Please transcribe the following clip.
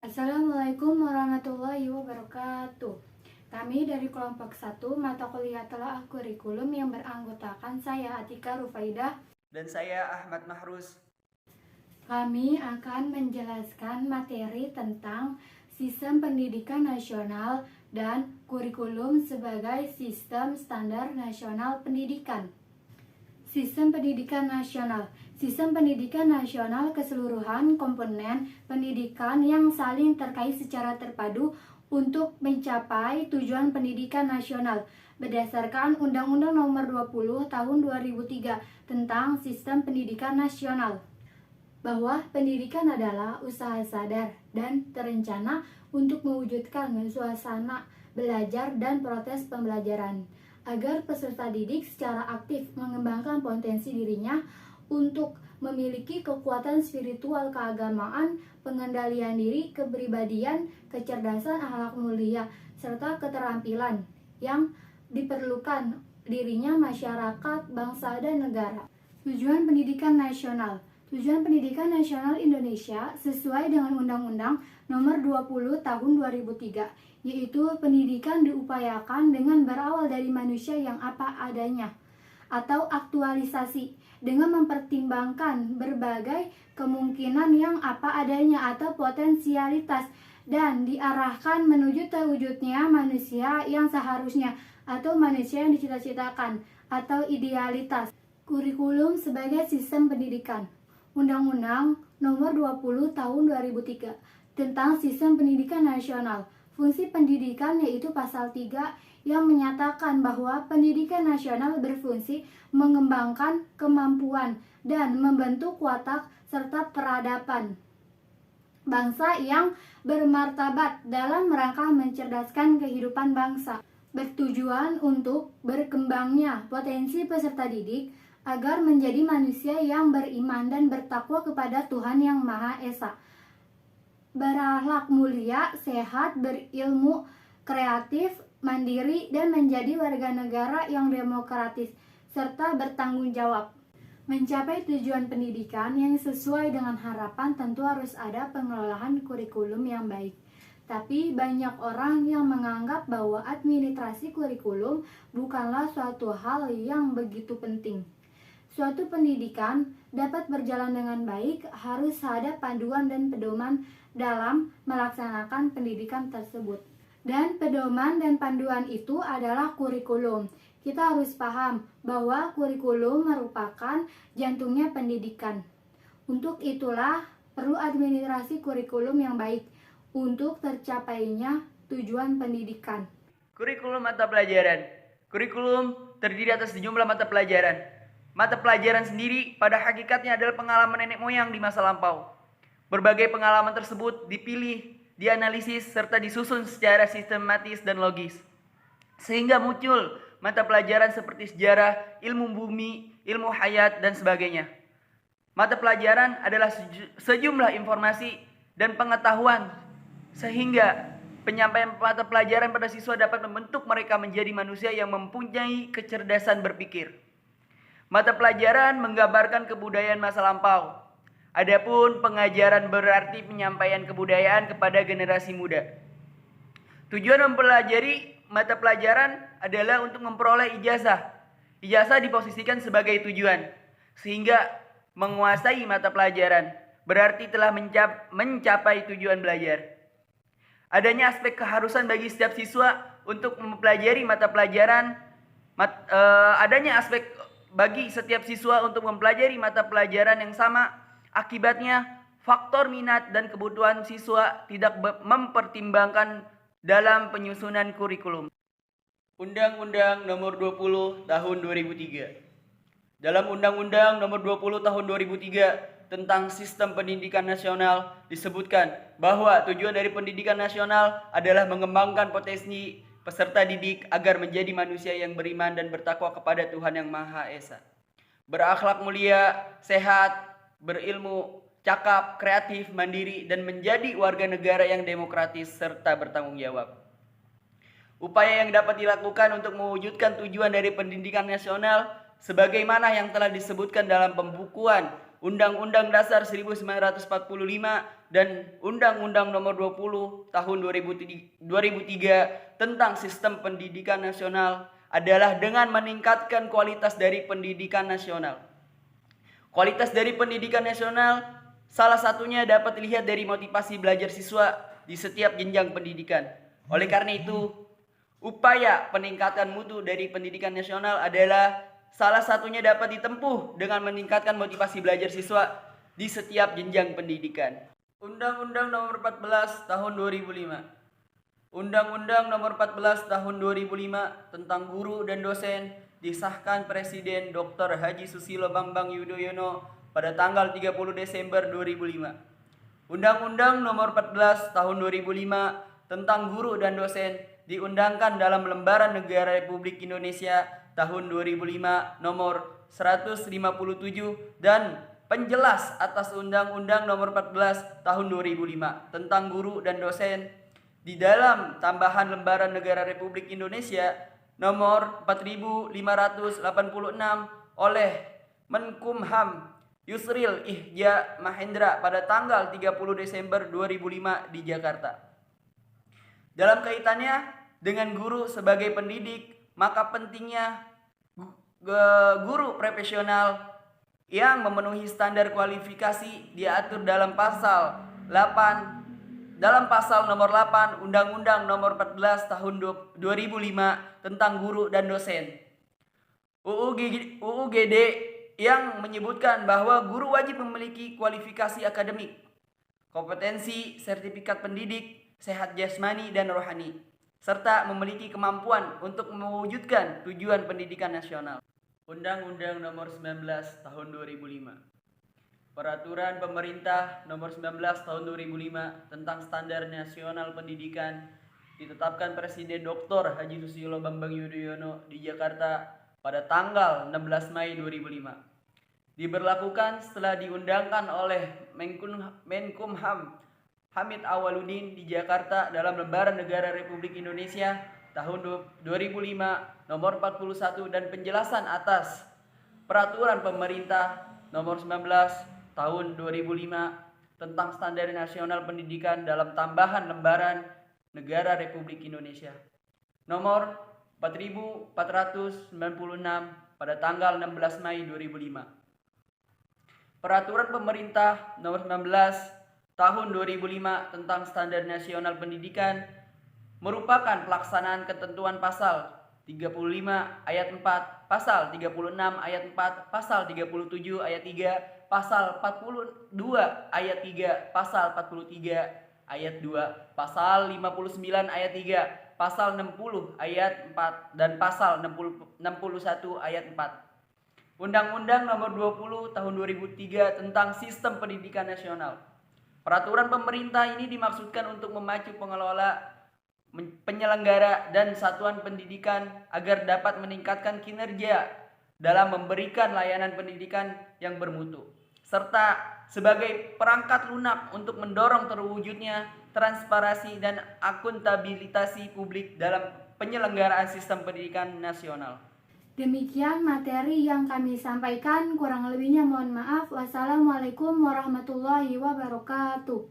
Assalamualaikum warahmatullahi wabarakatuh. Kami dari kelompok 1 mata kuliah telaah kurikulum yang beranggotakan saya Atika Rufaidah. Dan saya Ahmad Mahruz. Kami akan menjelaskan materi tentang sistem pendidikan nasional dan kurikulum sebagai sistem standar nasional pendidikan. Sistem pendidikan nasional. Sistem pendidikan nasional keseluruhan komponen pendidikan yang saling terkait secara terpadu untuk mencapai tujuan pendidikan nasional berdasarkan Undang-Undang Nomor 20 Tahun 2003 tentang Sistem Pendidikan Nasional. Bahwa pendidikan adalah usaha sadar dan terencana untuk mewujudkan suasana belajar dan proses pembelajaran agar peserta didik secara aktif mengembangkan potensi dirinya untuk memiliki kekuatan spiritual keagamaan, pengendalian diri, kepribadian, kecerdasan, akhlak mulia, serta keterampilan yang diperlukan dirinya masyarakat, bangsa, dan negara. Tujuan pendidikan nasional. Tujuan pendidikan nasional Indonesia sesuai dengan Undang-Undang Nomor 20 Tahun 2003, yaitu pendidikan diupayakan dengan berawal dari manusia yang apa adanya atau aktualisasi dengan mempertimbangkan berbagai kemungkinan yang apa adanya atau potensialitas dan diarahkan menuju terwujudnya manusia yang seharusnya atau manusia yang dicita-citakan atau idealitas. Kurikulum sebagai sistem pendidikan. Undang-Undang Nomor 20 Tahun 2003 tentang Sistem Pendidikan Nasional. Fungsi pendidikan yaitu pasal 3 yang menyatakan bahwa pendidikan nasional berfungsi mengembangkan kemampuan dan membentuk watak serta peradaban bangsa yang bermartabat dalam rangka mencerdaskan kehidupan bangsa, bertujuan untuk berkembangnya potensi peserta didik agar menjadi manusia yang beriman dan bertakwa kepada Tuhan Yang Maha Esa, berakhlak mulia, sehat, berilmu, kreatif, mandiri, dan menjadi warga negara yang demokratis serta bertanggung jawab. Mencapai tujuan pendidikan yang sesuai dengan harapan tentu harus ada pengelolaan kurikulum yang baik. Tapi banyak orang yang menganggap bahwa administrasi kurikulum bukanlah suatu hal yang begitu penting. Suatu pendidikan dapat berjalan dengan baik harus ada panduan dan pedoman dalam melaksanakan pendidikan tersebut. Dan pedoman dan panduan itu adalah kurikulum. Kita harus paham bahwa kurikulum merupakan jantungnya pendidikan. Untuk itulah perlu administrasi kurikulum yang baik untuk tercapainya tujuan pendidikan. Kurikulum mata pelajaran. Kurikulum terdiri atas sejumlah mata pelajaran. Mata pelajaran sendiri pada hakikatnya adalah pengalaman nenek moyang di masa lampau. Berbagai pengalaman tersebut dipilih, dianalisis, serta disusun secara sistematis dan logis. Sehingga muncul mata pelajaran seperti sejarah, ilmu bumi, ilmu hayat, dan sebagainya. Mata pelajaran adalah sejumlah informasi dan pengetahuan, sehingga penyampaian mata pelajaran pada siswa dapat membentuk mereka menjadi manusia yang mempunyai kecerdasan berpikir. Mata pelajaran menggambarkan kebudayaan masa lampau. Adapun pengajaran berarti penyampaian kebudayaan kepada generasi muda. Tujuan mempelajari mata pelajaran adalah untuk memperoleh ijazah. Ijazah diposisikan sebagai tujuan, sehingga menguasai mata pelajaran berarti telah mencapai tujuan belajar. Adanya aspek keharusan bagi setiap siswa untuk mempelajari mata pelajaran. Adanya aspek bagi setiap siswa untuk mempelajari mata pelajaran yang sama. Akibatnya, faktor minat dan kebutuhan siswa tidak mempertimbangkan dalam penyusunan kurikulum. Undang-Undang Nomor 20 Tahun 2003. Dalam Undang-Undang Nomor 20 Tahun 2003 tentang Sistem Pendidikan Nasional disebutkan bahwa tujuan dari pendidikan nasional adalah mengembangkan potensi peserta didik agar menjadi manusia yang beriman dan bertakwa kepada Tuhan Yang Maha Esa, berakhlak mulia, sehat, berilmu, cakap, kreatif, mandiri, dan menjadi warga negara yang demokratis serta bertanggung jawab. Upaya yang dapat dilakukan untuk mewujudkan tujuan dari pendidikan nasional sebagaimana yang telah disebutkan dalam pembukuan Undang-Undang Dasar 1945 dan Undang-Undang Nomor 20 Tahun 2003 tentang Sistem Pendidikan Nasional adalah dengan meningkatkan kualitas dari pendidikan nasional. Kualitas dari pendidikan nasional salah satunya dapat dilihat dari motivasi belajar siswa di setiap jenjang pendidikan. Oleh karena itu, upaya peningkatan mutu dari pendidikan nasional adalah salah satunya dapat ditempuh dengan meningkatkan motivasi belajar siswa di setiap jenjang pendidikan. Undang-Undang Nomor 14 Tahun 2005. Undang-Undang Nomor 14 Tahun 2005 tentang guru dan dosen disahkan Presiden Dr. Haji Susilo Bambang Yudhoyono pada tanggal 30 Desember 2005. Undang-Undang Nomor 14 Tahun 2005 tentang guru dan dosen diundangkan dalam Lembaran Negara Republik Indonesia tahun 2005 nomor 157 dan penjelas atas Undang-Undang Nomor 14 Tahun 2005 tentang guru dan dosen di dalam tambahan Lembaran Negara Republik Indonesia nomor 4586 oleh Menkumham Yusril Ihja Mahendra pada tanggal 30 Desember 2005 di Jakarta. Dalam kaitannya dengan guru sebagai pendidik, maka pentingnya guru profesional yang memenuhi standar kualifikasi diatur dalam pasal nomor 8 Undang-Undang Nomor 14 Tahun 2005 tentang guru dan dosen. UU GD yang menyebutkan bahwa guru wajib memiliki kualifikasi akademik, kompetensi, sertifikat pendidik, sehat jasmani dan rohani, serta memiliki kemampuan untuk mewujudkan tujuan pendidikan nasional. Undang-Undang Nomor 19 Tahun 2005. Peraturan Pemerintah Nomor 19 Tahun 2005 tentang Standar Nasional Pendidikan ditetapkan Presiden Dr. Haji Susilo Bambang Yudhoyono di Jakarta pada tanggal 16 Mei 2005. Diberlakukan setelah diundangkan oleh Menkumham Hamid Awaludin di Jakarta dalam Lembaran Negara Republik Indonesia tahun 2005 nomor 41 dan penjelasan atas Peraturan Pemerintah Nomor 19 Tahun 2005 tentang Standar Nasional Pendidikan dalam tambahan Lembaran Negara Republik Indonesia nomor 4496 pada tanggal 16 Mei 2005. Peraturan Pemerintah Nomor 19 Tahun 2005 tentang Standar Nasional Pendidikan merupakan pelaksanaan ketentuan pasal 35 ayat 4, pasal 36 ayat 4, pasal 37 ayat 3, pasal 42 ayat 3, pasal 43 ayat 2, pasal 59 ayat 3, pasal 60 ayat 4 dan pasal 61 ayat 4. Undang-Undang Nomor 20 Tahun 2003 tentang Sistem Pendidikan Nasional. Peraturan pemerintah ini dimaksudkan untuk memacu pengelola, penyelenggara dan satuan pendidikan agar dapat meningkatkan kinerja dalam memberikan layanan pendidikan yang bermutu, serta sebagai perangkat lunak untuk mendorong terwujudnya transparansi dan akuntabilitas publik dalam penyelenggaraan sistem pendidikan nasional. Demikian materi yang kami sampaikan, kurang lebihnya mohon maaf. Wassalamualaikum warahmatullahi wabarakatuh.